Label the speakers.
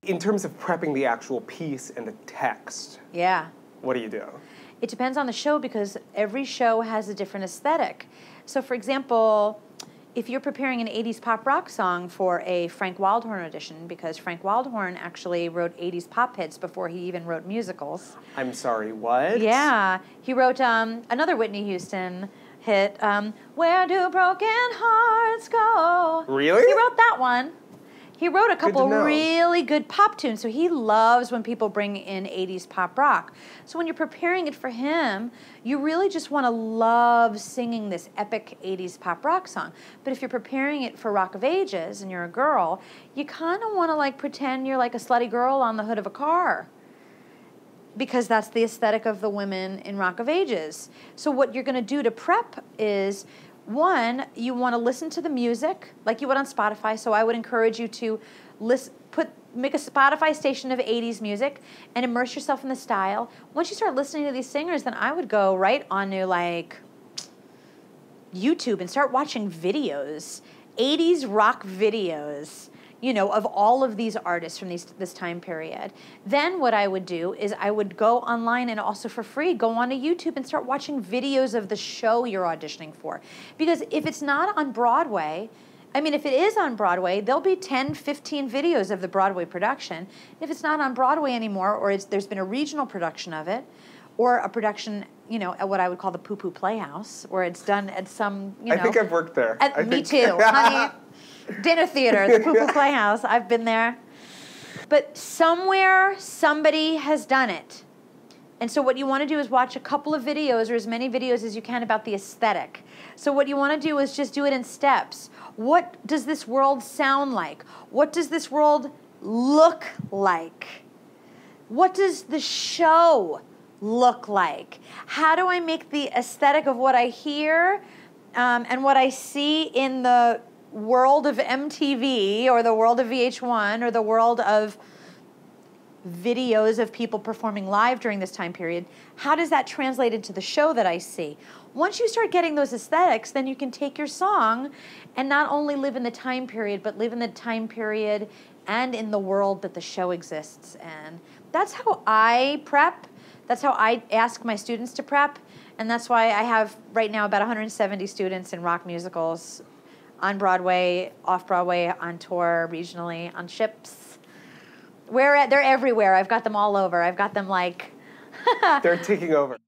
Speaker 1: in terms of prepping the actual piece and the text,
Speaker 2: yeah,
Speaker 1: what do you do?
Speaker 2: it depends on the show because every show has a different aesthetic. So, for example, if you're preparing an 80s pop rock song for a Frank Wildhorn audition, because Frank Wildhorn actually wrote 80s pop hits before he even wrote musicals.
Speaker 1: I'm sorry, what?
Speaker 2: Yeah, he wrote another Whitney Houston hit, Where Do Broken Hearts Go?
Speaker 1: Really?
Speaker 2: He wrote that one. He wrote a couple
Speaker 1: know.
Speaker 2: really good pop tunes, so he loves when people bring in 80s pop rock. So when you're preparing it for him, you really just want to love singing this epic 80s pop rock song. But if you're preparing it for Rock of Ages and you're a girl, you kind of want to like pretend you're like a slutty girl on the hood of a car, because that's the aesthetic of the women in Rock of Ages. So what you're going to do to prep is, one, you want to listen to the music like you would on Spotify. So I would encourage you to make a Spotify station of 80s music and immerse yourself in the style. Once you start listening to these singers, then I would go right onto like YouTube and start watching videos, 80s rock videos, you know, of all of these artists from this time period. Then what I would do is I would go online and also for free, go onto YouTube and start watching videos of the show you're auditioning for. Because if it's not on Broadway, I mean, if it is on Broadway, there'll be 10, 15 videos of the Broadway production. If it's not on Broadway anymore, or there's been a regional production of it, or a production, you know, at what I would call the Poo Poo Playhouse, where it's done at some, you know.
Speaker 1: I think I've worked there.
Speaker 2: Me too, honey. Dinner theater, the Poo Poo Playhouse. I've been there. But somewhere, somebody has done it. And so what you want to do is watch a couple of videos or as many videos as you can about the aesthetic. So what you want to do is just do it in steps. What does this world sound like? What does this world look like? What does the show look like? How do I make the aesthetic of what I hear and what I see in the world of MTV or the world of VH1 or the world of videos of people performing live during this time period, how does that translate into the show that I see? Once you start getting those aesthetics, then you can take your song and not only live in the time period, but live in the time period and in the world that the show exists in. That's how I prep. That's how I ask my students to prep. And that's why I have right now about 170 students in rock musicals on Broadway, off-Broadway, on tour, regionally, on ships. They're everywhere. I've got them all over. I've got them like...
Speaker 1: They're taking over.